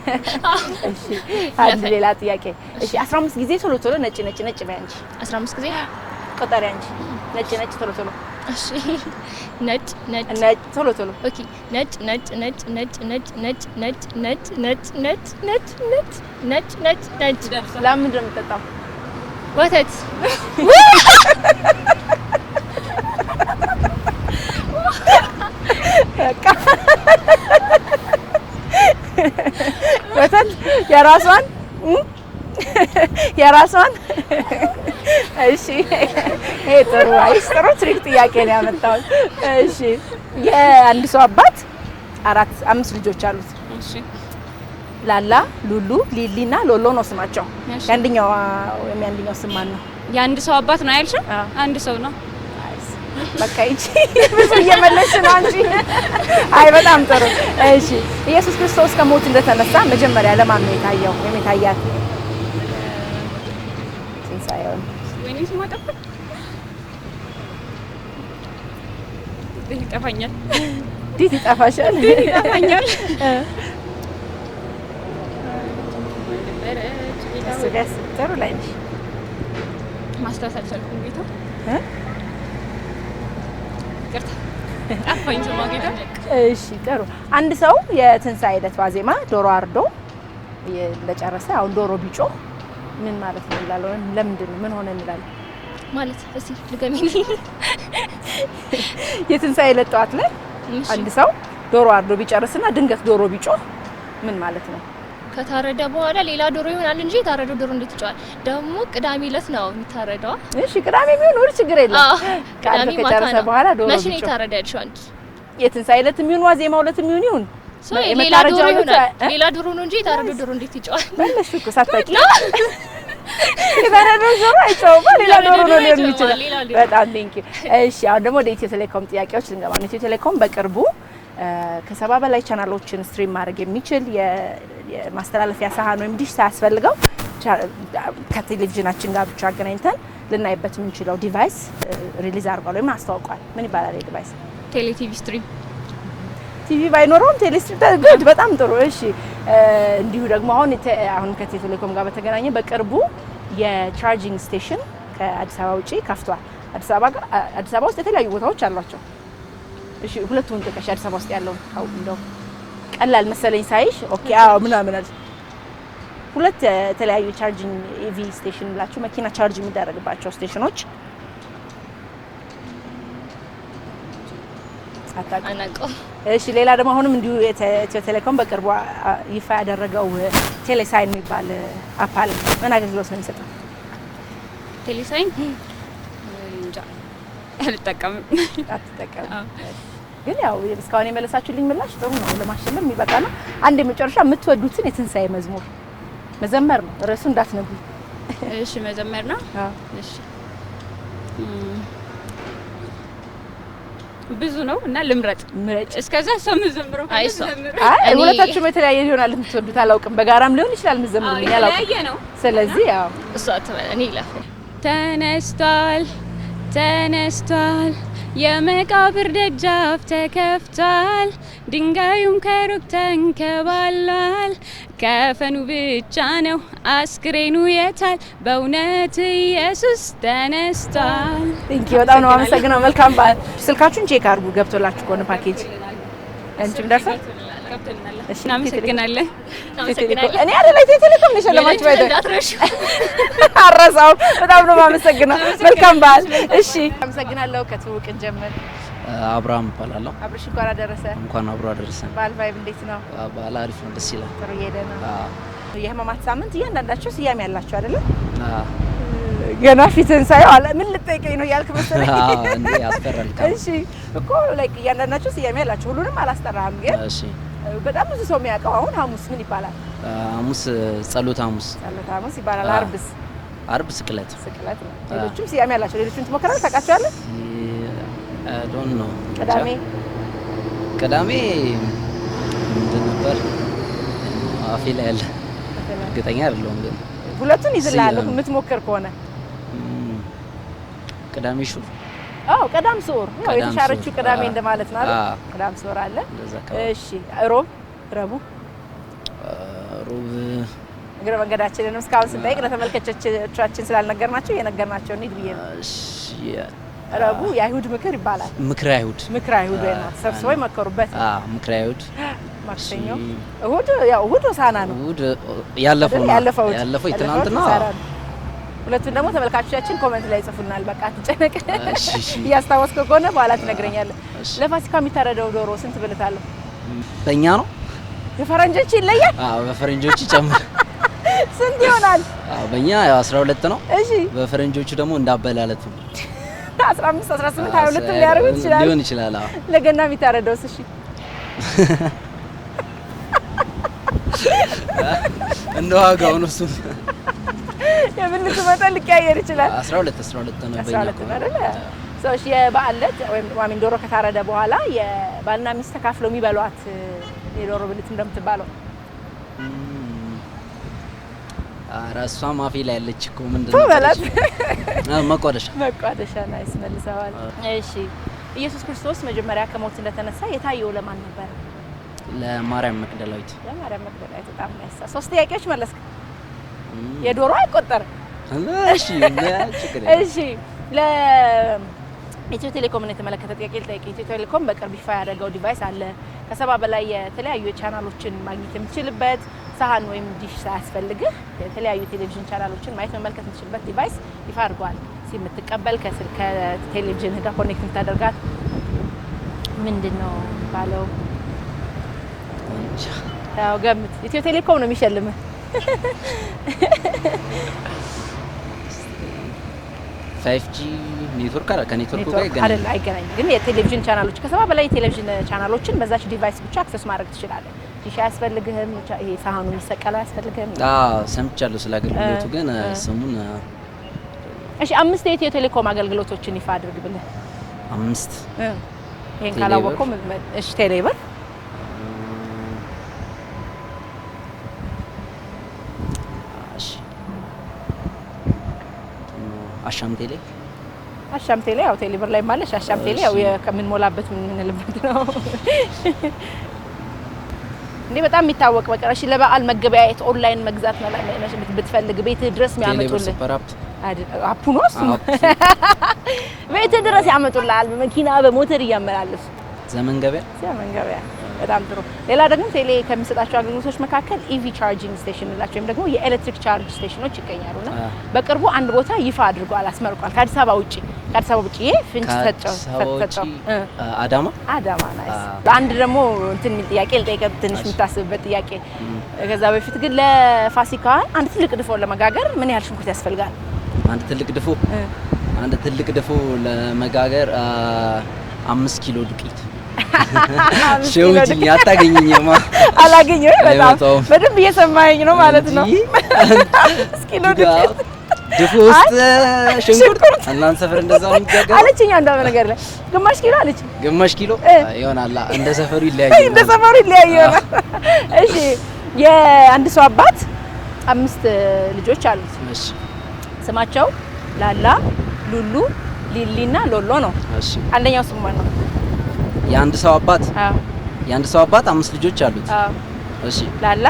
እሺ አንድ ሌላ ጥያቄ እሺ 15 ጊዜ ቶሎ ቶሎ ነጭ ነጭ ነጭ በያንቺ 15 ጊዜ ቁጥር ያንቺ ነጭ ነጭ ቶሎ ቶሎ እሺ ነጭ ነጭ ነጭ ቶሎ ቶሎ ኦኬ ነጭ ነጭ ነጭ ነጭ ነጭ ነጭ ነጭ ነጭ ነጭ ነጭ ነጭ ነጭ ነጭ ነጭ ነጭ ለምን እንደምትጠጣው ወተት ወተት የራሷን እሺ ይሄ ጥሩ ጥሩ ትሪክ ጥያቄ ነው ያመጣው እሺ የአንድ ሰው አባት 5 ልጆች አሉት እሺ ላላ ሉሉ ሊሊና ሎሎ ነው ስማቸው ያንደኛው ስም ማን ነው የአንድ ሰው አባት ነው ያልሽው አንድ ሰው ነው በቃ እቺ ብዙ እየመለስሽ ነው አንቺ አይ በጣም ጥሩ እሺ ኢየሱስ ክርስቶስ ከሞት እንደተነሳ መጀመሪያ ለማን ነው የታየው የታያት ትንሣኤውን ወይኔ ስማ ጠፋ ይጠፋኛል ዲት ይጠፋሻል ጥሩ ላይ ነሽ ማስታወስ አልቻልኩም ጌታ ጠፋኝ ስማ ጌታ እሺ ጥሩ አንድ ሰው የትንሣኤ ዕለት ዋዜማ ዶሮ አርዶ እንደጨረሰ አሁን ዶሮ ቢጮህ ምን ማለት ነው እንላለን ለምንድን ነው ምን ሆነ እንላለን ማለት እስቲ ልገሚኒ የትንሣኤ ዕለት ጠዋት ላይ አንድ ሰው ዶሮ አርዶ ቢጨርስና ድንገት ዶሮ ቢጮህ ምን ማለት ነው ከታረደ በኋላ ሌላ ዶሮ ይሆናል እንጂ የታረደ ዶሮ እንዴት ይጫዋል ደግሞ ቅዳሜ ዕለት ነው የሚታረደው እሺ ቅዳሜ ቢሆን ችግር የለም ቅዳሜ ከጨረሰ በኋላ ዶሮ መቼ ነው የታረደችው አንቺ የትንሣኤ ዕለት የሚሆን ዋዜማው ዕለት ይሁን ሌላ ዶሮ ነው እንጂ የታረደ ዶሮ እንዴት ይጫዋል በለሽ እኮ ሳታውቂ የታረደ ዶሮ አይጫወም ሌላ ዶሮ ነው የሚችለው በጣም ቴንክ ዩ እሺ አሁን ደግሞ ወደ ኢትዮ ቴሌኮም ጥያቄዎች ልንገባ ነው ኢትዮ ቴሌኮም በቅርቡ ከ70 በላይ ቻናሎችን ስትሪም ማድረግ የሚችል የማስተላለፊያ ሳህን ወይም ዲሽ ሳያስፈልገው ከቴሌቪዥናችን ጋር ብቻ አገናኝተን ልናይበት የምንችለው ዲቫይስ ሪሊዝ አድርጓል ወይም አስተዋውቋል ምን ይባላል የዲቫይስ ቴሌ ቲቪ ስትሪም ቲቪ ባይኖረውም ቴሌ ስትሪም ጉድ በጣም ጥሩ እሺ እንዲሁ ደግሞ አሁን ከኢትዮ ቴሌኮም ጋር በተገናኘ በቅርቡ የቻርጂንግ ስቴሽን ከአዲስ አበባ ውጪ ከፍቷል አዲስ አበባ ውስጥ የተለያዩ ቦታዎች አሏቸው እሺ ሁለቱን ጥቀሽ አዲስ አበባ ውስጥ ያለው እንደው ቀላል መሰለኝ ሳይሽ ኦኬ አዎ ምናምን አለ ሁለት የተለያዩ ቻርጂንግ ኢቪ ስቴሽን ላችሁ መኪና ቻርጅ የሚደረግባቸው ስቴሽኖች አናውቀውም እሺ ሌላ ደግሞ አሁንም እንዲሁ ኢትዮ ቴሌኮም በቅርቡ ይፋ ያደረገው ቴሌሳይን የሚባል አፕ አለ ምን አገልግሎት ነው የሚሰጠው ቴሌሳይን እንጃ አልጠቀምም ግን ያው እስካሁን የመለሳችሁልኝ ምላሽ ጥሩ ነው ለማሸነፍ የሚበቃ ነው አንድ የመጨረሻ የምትወዱትን የትንሣኤ መዝሙር መዘመር ነው ርዕሱ እንዳትነግሩ እሺ መዘመር ነው እሺ ብዙ ነው እና ልምረጥ እስከዛ ሰው መዘምረው አይ ሁለታችሁም የተለያየ ይሆናል የምትወዱት አላውቅም በጋራም ሊሆን ይችላል የምትዘምሩልኝ አላውቅም ስለዚህ ያው እሷ እኔ ይላፍ ተነስቷል የመቃብር ደጃፍ ተከፍቷል ድንጋዩም ከሩቅ ተንከባሏል ከፈኑ ብቻ ነው አስክሬኑ የታል በእውነት ኢየሱስ ተነስቷል ቴንክ ዩ በጣም ነው አመሰግናለሁ መልካም በዓል ስልካችሁን ቼክ አድርጉ ገብቶላችሁ ከሆነ ፓኬጅ አንቺም ደርሷል እሺ እናመሰግናለን እኔ አይደል ኢትዮ ቴሌኮም ነው ሸለማችሁ ባይደ አረሳው በጣም ነው የማመሰግነው መልካም በዓል እሺ አመሰግናለሁ ከትውቅን ጀመር አብርሃም እባላለሁ አብርሽ እንኳን አደረሰ እንኳን አብሮ አደረሰን በዓል ቫይብ እንዴት ነው በዓል አሪፍ ነው ደስ ይላል ጥሩ እየሄደ ነው የህማማት ሳምንት እያንዳንዳችሁ ስያሜ ያላችሁ አይደል ገና ፊትን ሳይው አለ ምን ልጠይቀኝ ነው ያልክ መሰለኝ እንዴ ያስፈራል እሺ እኮ ላይክ እያንዳንዳችሁ ስያሜ ያላችሁ ሁሉንም አላስጠራህም ግን እሺ በጣም ብዙ ሰው የሚያውቀው አሁን ሐሙስ ምን ይባላል ሐሙስ ጸሎት ሐሙስ ይባላል አርብስ አርብ ስቅለት ነው። ሌሎችም ስያሜ ያላቸው ሌሎችም ትሞክራለህ? ታውቃቸዋለህ? ዶንት ኖ። ቅዳሜ ምንድን ነበር አፌ ላይ ያለ እርግጠኛ አይደለሁም ግን ሁለቱን ይዝልሃለሁ የምትሞክር ከሆነ ቅዳሜ ሹር ቀዳም ሶር ነው የተሻረችው ቅዳሜ እንደማለት ነው አይደል? ቀዳም ሶር አለ። እሺ ረቡዕ እግረ መንገዳችንን እስካሁን ስንጠይቅ ለተመልካቾቻችን ስላልነገርናቸው የነገርናቸው እንዴ ብዬ ነው። እሺ ረቡዕ የአይሁድ ምክር ይባላል። ምክር አይሁድ ወይ ነው ሰብስበው ይመከሩበት። ምክር አይሁድ። ማክሰኞ እሁድ ሆሳዕና ነው። እሁድ ያለፈው ትናንትና። ሁለቱን ደግሞ ተመልካቾቻችን ኮሜንት ላይ ጽፉናል። በቃ አትጨነቅ። እያስታወስከው ከሆነ በኋላ ትነግረኛለህ። ለፋሲካ የሚታረደው ዶሮ ስንት ብልት አለው? በእኛ ነው የፈረንጆች ይለያል? በፈረንጆች ጨምር ስንት ይሆናል? በእኛ 12 ነው። እሺ በፈረንጆቹ ደግሞ እንዳበላለቱ 15 18 22 ሊሆን ይችላል። ለገና የሚታረደውስ? እሺ እንደ ዋጋው ነው እሱ። የብልቱ መጠን ሊቀያየር ይችላል። 12 ነው በእኛ አይደለ? ሰዎች የበዓል ዕለት ወይም ዶሮ ከታረደ በኋላ የባልና ሚስት ተካፍለው የሚበሏት የዶሮ ብልት እንደምትባለው እሷም አፌ ላይ ያለች እኮ ምንድን ነው በላት? መቋደሻ ናይስ መልሰዋል። እሺ ኢየሱስ ክርስቶስ መጀመሪያ ከሞት እንደተነሳ የታየው ለማን ነበር? ለማርያም መቅደላዊት። በጣም ናይስ። 3 ጥያቄዎች መለስክ። የዶሮ አይቆጠርም። እሺ ለኢትዮ ቴሌኮምን የተመለከተ ጥያቄ ልጠይቅ። ኢትዮ ቴሌኮም በቅርብ ይፋ ያደረገው ዲቫይስ አለ። ከ70 በላይ የተለያዩ ቻናሎችን ማግኘት የምትችልበት ሳህን ወይም ዲሽ ሳያስፈልግህ የተለያዩ ቴሌቪዥን ቻናሎችን ማየት መመልከት የምትችልበት ዲቫይስ ይፋ አድርጓል። የምትቀበል ከቴሌቪዥን ጋር ኮኔክት የምታደርጋት ምንድነው ባለው? ያው ገምት። ኢትዮ ቴሌኮም ነው የሚሸልምህ። 5G ኔትወርክ አለ። ከኔትወርኩ ጋር ይገናኛል አይገናኝም። ግን የቴሌቪዥን ቻናሎች ከ70 በላይ የቴሌቪዥን ቻናሎችን በዛች ዲቫይስ ብቻ አክሰስ ማድረግ ትችላለህ። ዲሽ አያስፈልግህም። ይሄ ሳህኑ የሚሰቀለው አያስፈልግህም። ሰምቻለሁ ስለ አገልግሎቱ ግን ስሙን። እሺ 5 የኢትዮ ቴሌኮም አገልግሎቶችን ይፋ አድርግ ብለህ 5 ይሄን ካላወቀው እሺ ቴሌብር አሻም ቴሌ ያው ቴሌብር ላይ ማለት አሻም ቴሌ ያው ከምንሞላበት ምንልበት ነው እንዴ በጣም የሚታወቅ በቃ እሺ ለበዓል መገበያየት ኦንላይን መግዛት ነው ብትፈልግ ቤት ድረስ የሚያመጡልህ አፑ ነው እሱ ቤት ድረስ ያመጡልሃል በመኪና በሞተር እያመላለሱ ዘመን ገበያ በጣም ጥሩ። ሌላ ደግሞ ቴሌ ከሚሰጣቸው አገልግሎቶች መካከል ኢቪ ቻርጂንግ ስቴሽን ላቸው ወይም ደግሞ የኤሌክትሪክ ቻርጅ ስቴሽኖች ይገኛሉና በቅርቡ አንድ ቦታ ይፋ አድርጓል፣ አስመርቋል። ከአዲስ አበባ ውጪ ፍንጭ ተጨው አዳማ ናይስ። አንድ ደግሞ እንትን ጥያቄ ልጠይቅህ፣ ትንሽ የምታስብበት ጥያቄ። ከዛ በፊት ግን ለፋሲካ አንድ ትልቅ ድፎ ለመጋገር ምን ያህል ሽንኩርት ያስፈልጋል? አንድ ትልቅ ድፎ ለመጋገር 5 ኪሎ ዱቄት። ሸውጂ አታገኘኝማ። አላገኘሁም። በጣም በደንብ እየሰማኸኝ ነው ማለት ነው። እስኪ ነው ድፎ ውስጥ ሽንኩርት እናንተ ሰፈር እንደዛ ነው የሚጋገረው አለችኝ። አንዷ በነገር ላይ ግማሽ ኪሎ አለች። ግማሽ ኪሎ ይሆናል። እንደ ሰፈሩ ይለያያል። እሺ የአንድ ሰው አባት 5 ልጆች አሉት። እሺ ስማቸው ላላ፣ ሉሉ፣ ሊሊና ሎሎ ነው። እሺ አንደኛው ስሙ ማን ነው? የአንድ ሰው አባት 5 ልጆች አሉት። እሺ ላላ፣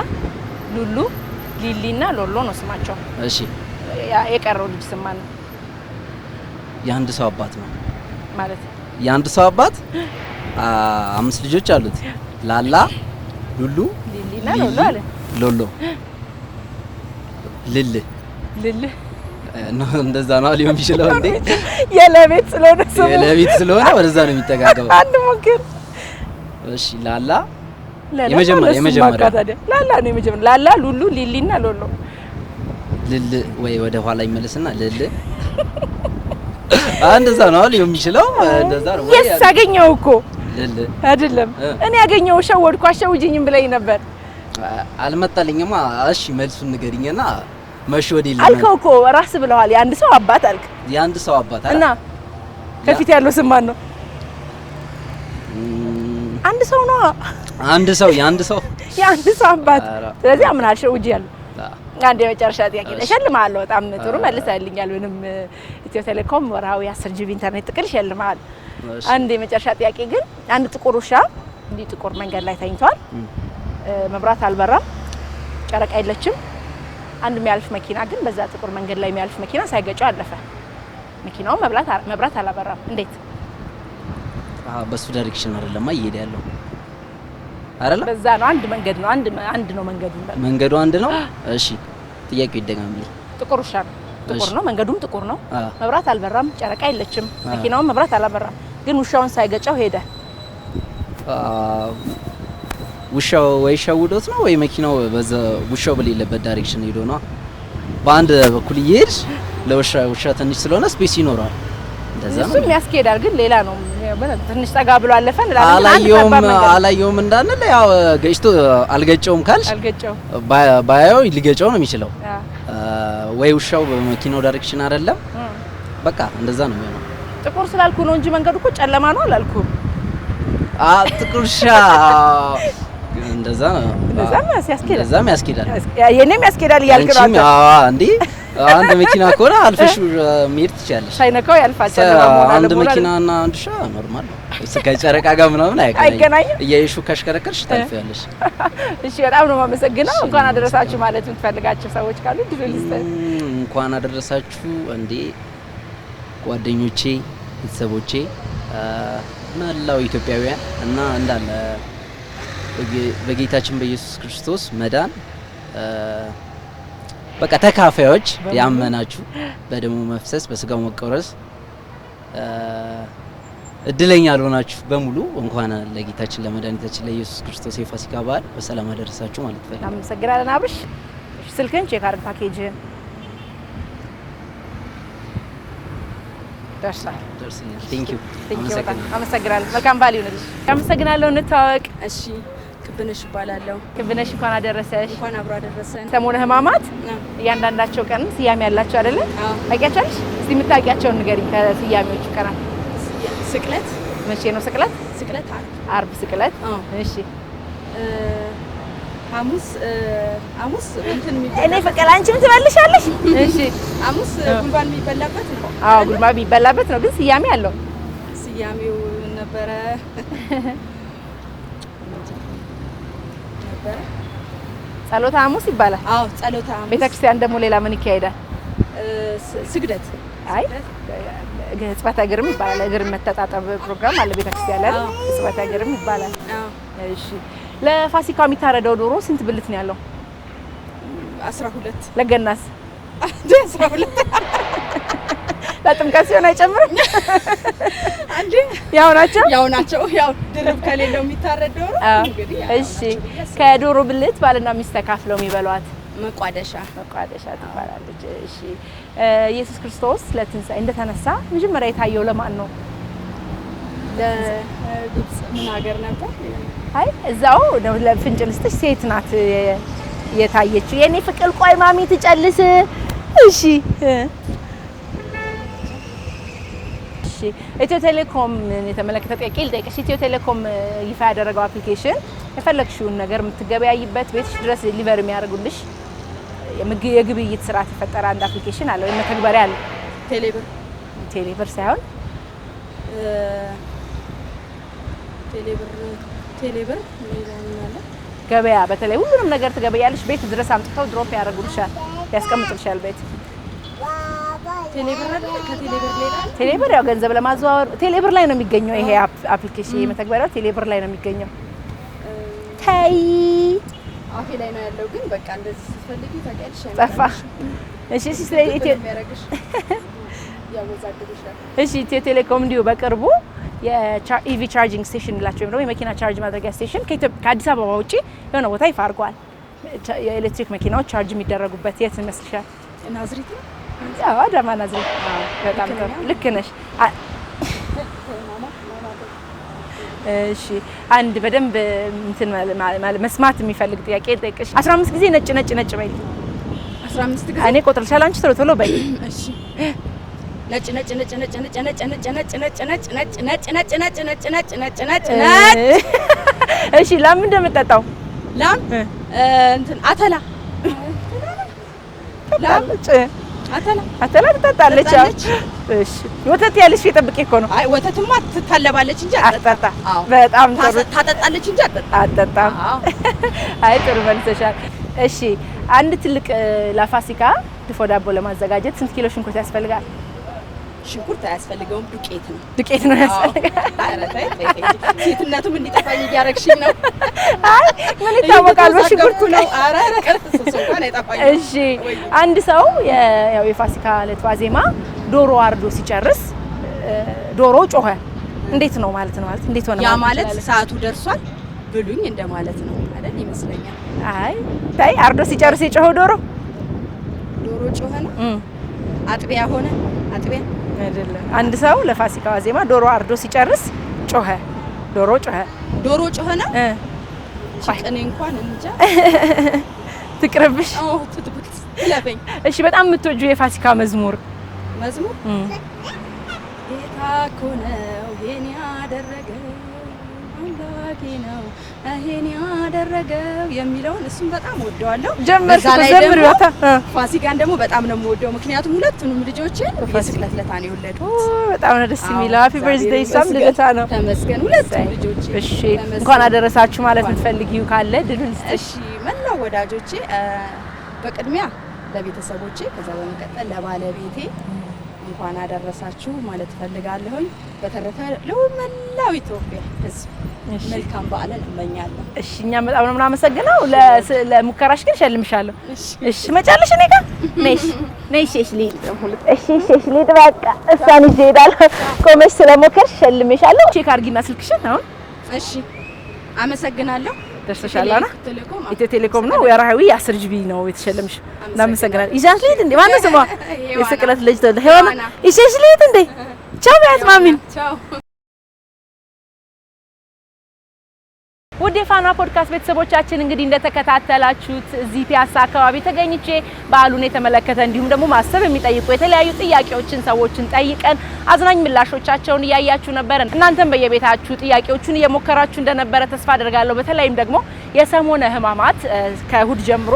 ሉሉ፣ ሊሊና ሎሎ ነው ስማቸው። እሺ የቀረው ልጅ ስም ማን ነው? የአንድ ሰው አባት ነው ማለት የአንድ ሰው አባት 5 ልጆች አሉት። ላላ፣ ሉሉ፣ ሊሊና ሎሎ አለ። ሎሎ ልል ነው እንደዛ ነው ሊሆን ይችላል እንዴ? የለቤት ስለሆነ ወደዛ ነው የሚጠጋጋው። አንድ ሞክር። እሺ ላላ የመጀመሪያ ላላ ነው የመጀመሪያ። ላላ፣ ሉሉ፣ ሊሊና ሎሎ። ልል ወይ ወደ ኋላ ይመለስና ልል እንደዛ ነው ሊሆን ይችላል። እንደዛ ነው ወይ ያገኘው እኮ ልል አይደለም። እኔ ያገኘው ሸወድኩ። አሸውጂኝም ብለኝ ነበር አልመጣልኝማ። እሺ መልሱን ንገሪኝና መሽ ወዲህ አልከው እኮ ራስ ብለዋል። የአንድ ሰው አባት አልክ። የአንድ ሰው አባት እና ከፊት ያለው ስም ማን ነው? አንድ ሰው ነው። አንድ ሰው የአንድ ሰው አባት። ስለዚህ አምናል ሸውጂ ያለው አንድ የመጨረሻ ጥያቄ እሸልምሃለሁ። በጣም ጥሩ መልሰህልኛል። ምንም ኢትዮ ቴሌኮም ወርሃዊ 10 ጂቢ ኢንተርኔት ጥቅል እሸልምሃለሁ። አንድ የመጨረሻ ጥያቄ ግን አንድ ጥቁር ውሻ እንዲህ ጥቁር መንገድ ላይ ተኝቷል። መብራት አልበራም፣ ጨረቃ የለችም። አንድ የሚያልፍ መኪና ግን በዛ ጥቁር መንገድ ላይ የሚያልፍ መኪና ሳይገጨው አለፈ። መኪናው መብራት አላበራም። እንዴት? በሱ ዳይሬክሽን አይደለም እየሄደ ያለው አይደለ? በዛ ነው። አንድ መንገድ ነው። አንድ ነው መንገዱ አንድ ነው። እሺ ጥያቄው ይደጋምልኝ። ጥቁር ውሻ ነው። ጥቁር ነው፣ መንገዱም ጥቁር ነው። መብራት አልበራም፣ ጨረቃ የለችም። መኪናውም መብራት አላበራም። ግን ውሻውን ሳይገጨው ሄደ። ውሻው ወይ ሸውዶት ነው ወይ መኪናው በዛ ውሻው በሌለበት ዳይሬክሽን ሄዶ ነው። በአንድ በኩል ይሄድ ለውሻ ትንሽ ስለሆነ ስፔስ ይኖራል። እንደዛ ነው። እሱም ያስኬዳል። ግን ሌላ ነው። ትንሽ ጠጋ ብሎ አለፈ አላየውም እንዳንል ያው ገጭቶ አልገጨውም ካልሽ ባያው ሊገጨው ነው የሚችለው። ወይ ውሻው በመኪናው ዳይሬክሽን አይደለም። በቃ እንደዛ ነው የሚሆነው። ጥቁር ስላልኩ ነው እንጂ መንገዱ እኮ ጨለማ ነው አላልኩም። ጥቁር ውሻ እንደዛ ነው። እንደዛም ያስኬዳል። የኔም ያስኬዳል እያልክ ነው እንዴ? አንድ መኪና ከሆነ አልፈሽ መሄድ ትችያለሽ። ሳይነካው ያልፋል። አንድ መኪናና አንድ ውሻ ኖርማል ነው። ከጨረቃ ጋር ምናምን አይገናኝም። እያየሹ ካሽከረከርሽ ታልፊያለሽ። እሺ፣ በጣም ነው የማመሰግነው። እንኳን አደረሳችሁ ማለት የምትፈልጋቸው ሰዎች ካሉ ድል ይስጥ። እንኳን አደረሳችሁ እንዴ ጓደኞቼ፣ ቤተሰቦቼ፣ መላው ኢትዮጵያውያን እና እንዳለ በጌታችን በኢየሱስ ክርስቶስ መዳን በቃ ተካፋዮች ያመናችሁ በደሙ መፍሰስ በስጋው መቆረስ እድለኛ ያልሆናችሁ በሙሉ እንኳን ለጌታችን ለመድኃኒታችን ለኢየሱስ ክርስቶስ የፋሲካ በዓል በሰላም አደረሳችሁ ማለት ፈልጋለሁ። አመሰግናለን አብርሽ። ስልክህን ቼክ አድርግ፣ ፓኬጅህን ደርሷል። ቴንክ ዩ አመሰግናለሁ። መልካም በዓል ይሁንልሽ። አመሰግናለሁ። እንታወቅ። እሺ ክብነሽ እባላለሁ። ክብነሽ እንኳን አደረሰሽ። እንኳን አብሮ አደረሰን። ሰሞነ ሕማማት እያንዳንዳቸው ቀን ስያሜ ያላቸው አይደለ? ታውቂያቸዋለሽ? እስቲ የምታውቂያቸውን ንገሪኝ ከስያሜዎቹ ቀናት። ስቅለት መቼ ነው ስቅለት? ስቅለት ዓርብ ስቅለት። እሺ ሐሙስ እንትን እኔ ፍቅር አንቺም ትመልሻለሽ። እሺ ሐሙስ ጉልባን የሚበላበት ነው። አዎ ጉልባን የሚበላበት ነው፣ ግን ስያሜ አለው። ስያሜው ነበረ ጸሎተ ሐሙስ ይባላል። አዎ ጸሎተ ሐሙስ። ቤተክርስቲያን ደግሞ ሌላ ምን ይካሄዳል? ስግደት። አይ ሕጽበተ እግርም ይባላል። እግር መተጣጠብ ፕሮግራም አለ ቤተክርስቲያን ላይ፣ ሕጽበተ እግርም ይባላል። እሺ ለፋሲካ የሚታረደው ዶሮ ስንት ብልት ነው ያለው? 12። ለገናስ? 12። ለጥምቀት ሲሆን አይጨምርም? አንዴ ያው ናቸው። ያው ድርብ ከሌለው የሚታረደው ነው እንግዲህ። እሺ ከዶሮ ብልት ባልና ሚስት ተካፍለው የሚበሏት መቋደሻ ትባላለች። እሺ ኢየሱስ ክርስቶስ ለትንሣኤ እንደተነሳ መጀመሪያ የታየው ለማን ነው? ለግብጽ ምን ሀገር ነበር? አይ እዛው ለፍንጭ ልስጥሽ፣ ሴት ናት የታየችው። የኔ ፍቅር ቆይ ማሚ ትጨልስ። እሺ ኢትዮ ቴሌኮም የተመለከተ ጥያቄ ልጠይቅሽ። ኢትዮ ቴሌኮም ይፋ ያደረገው አፕሊኬሽን የፈለግሽውን ነገር የምትገበያይበት ቤትሽ ድረስ ዲሊቨር የሚያደርጉልሽ የግብይት ስርዓት የፈጠረ አንድ አፕሊኬሽን አለ ወይም መተግበሪያ አለ። ቴሌብር ሳይሆን ቴሌብር ገበያ፣ በተለይ ሁሉንም ነገር ትገበያለሽ። ቤት ድረስ አምጥተው ድሮፕ ያደርጉልሻል፣ ያስቀምጡልሻል ቤት። ቴሌብር ያው ገንዘብ ለማዘዋወር ቴሌብር ላይ ነው የሚገኘው። ይሄ አፕሊኬሽን የመተግበሪያው ቴሌብር ላይ ነው የሚገኘው። ታይ አፌ ላይ ነው ያለው፣ ግን በቃ እንደዚህ ስትፈልጊ ታውቂያለሽ። ጠፋ። እሺ ኢትዮ ቴሌኮም እንዲሁ በቅርቡ የኢቪ ቻርጂንግ ስቴሽን ላቸው ወይም ደግሞ የመኪና ቻርጅ ማድረጊያ ስቴሽን ከአዲስ አበባ ውጪ የሆነ ቦታ ይፋ አድርገዋል። የኤሌክትሪክ መኪናዎች ቻርጅ የሚደረጉበት የት ይመስልሻል? ናዝሬት ነው። አዎ አዳማ ናዝሬት። በጣም ጥሩ ልክ ነሽ። እሺ አንድ በደንብ እንትን መስማት የሚፈልግ ጥያቄ ልጠይቅሽ። 15 ጊዜ ነጭ በይ። 15 ጊዜ እኔ ቆጥርሻለሁ አንቺ ቶሎ በይ እሺ ነጭ ነጭ ነጭ ነጭ ነጭ ነጭ ነጭ ነጭ ነጭ ነጭ ነጭ ነጭ ነጭ ነጭ ነጭ ነጭ ነጭ ነጭ ነጭ እሺ ላም እንደምትጠጣው ላም እንትን አተላ ላም አተላ ትጠጣለች እሺ ወተት ያለሽ ይጠብቂ እኮ ነው አይ ወተትማ ትታለባለች እንጂ አትጠጣ በጣም ጥሩ ታጠጣለች እንጂ አትጠጣም አይ ጥሩ መልሰሻል እሺ አንድ ትልቅ ለፋሲካ ድፎ ዳቦ ለማዘጋጀት ስንት ኪሎ ሽንኩርት ያስፈልጋል ሽንኩርት አያስፈልገውም ዱቄት ነው ያስፈልጋል ኧረ ተይ ሴትነቱም እንዲጠፋኝ እያረግሽኝ ነው አይ ምን ይታወቃል በሽንኩርቱ ነው ኧረ እንኳን አይጠፋኝ እሺ አንድ ሰው ያው የፋሲካ ዕለት ዋዜማ ዶሮ አርዶ ሲጨርስ ዶሮ ጮኸ እንዴት ነው ማለት እንዴት ሆነ ያ ማለት ሰዓቱ ደርሷል ብሉኝ እንደማለት ነው አይደል ይመስለኛል አይ ታይ አርዶ ሲጨርስ የጮኸው ዶሮ ጮኸ ነው አጥቢያ ሆነ አጥቢያ አይደለም አንድ ሰው ለፋሲካ ዋዜማ ዶሮ አርዶ ሲጨርስ ጮኸ ዶሮ ጮኸ ነው እኔ እንኳን እንጃ ትቅርብሽ ትጥብት ለበኝ እሺ በጣም የምትወጂው የፋሲካ መዝሙር ጌታ እኮ ነው የኔ ያደረገው አምላኬ ነው ይሄን ያደረገው የሚለውን እሱን በጣም ወደዋለሁ ጀመርሽ ዘምር ወጣ ፋሲካን ደግሞ በጣም ነው የምወደው ምክንያቱም ሁለቱንም ልጆችን የስቅለት ለታ ነው የወለድኩት በጣም ነው ደስ የሚለው ሃፒ በርዝዴይ ሳም ልደታ ነው ተመስገን ሁለቱም ልጆች እሺ እንኳን አደረሳችሁ ማለት የምትፈልጊው ካለ ድሉን እሺ መላው ወዳጆቼ በቅድሚያ ለቤተሰቦቼ ከዛ በመቀጠል ለባለቤቴ እንኳን አደረሳችሁ ማለት ፈልጋለሁ በተረፈ ለመላው ኢትዮጵያ ህዝብ መልካም በዓልን እመኛለሁ እሺ እኛም በጣም ነው የምናመሰግነው ለሙከራሽ ግን ሸልምሻለሁ እሺ መጫለሽ እኔ ጋር ነይሽ እሺ ልሂድ በቃ እሷን ይዤ እሄዳለሁ ቆመሽ ስለሞከርሽ ሸልምሻለሁ ቼክ አድርጊና ስልክሽን አሁን እሺ አመሰግናለሁ ደርሰሻል አና ኢትዮ ቴሌኮም ነው ወራዊ 10 ጂቢ ነው የተሸለምሽ እናመሰግናለን ይዛት ልሂድ እንዴ ማነው ስሟ የስቅለት ልጅ ተወለ ሄዋና ይዤሽ ልሂድ እንዴ ቻው ያስማሚን ቻው ውድ የፋና ፖድካስት ቤተሰቦቻችን እንግዲህ እንደተከታተላችሁት እዚህ ፒያሳ አካባቢ ተገኝቼ በዓሉን የተመለከተ እንዲሁም ደግሞ ማሰብ የሚጠይቁ የተለያዩ ጥያቄዎችን ሰዎችን ጠይቀን አዝናኝ ምላሾቻቸውን እያያችሁ ነበር። እናንተም በየቤታችሁ ጥያቄዎችን እየሞከራችሁ እንደነበረ ተስፋ አደርጋለሁ። በተለይም ደግሞ የሰሞነ ሕማማት ከእሁድ ጀምሮ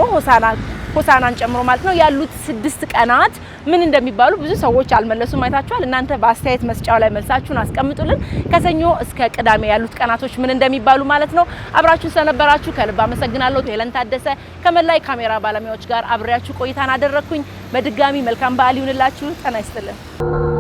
ሆሳናን ጨምሮ ማለት ነው ያሉት 6 ቀናት ምን እንደሚባሉ ብዙ ሰዎች አልመለሱም አይታችኋል። እናንተ በአስተያየት መስጫው ላይ መልሳችሁን አስቀምጡልን። ከሰኞ እስከ ቅዳሜ ያሉት ቀናቶች ምን እንደሚባሉ ማለት ነው። አብራችሁ ስለነበራችሁ ከልብ አመሰግናለሁ። ሄለን ታደሰ ከመላይ ካሜራ ባለሙያዎች ጋር አብሬያችሁ ቆይታን አደረኩኝ። በድጋሚ መልካም በዓል ይሁንላችሁ። ጤና ይስጥልን።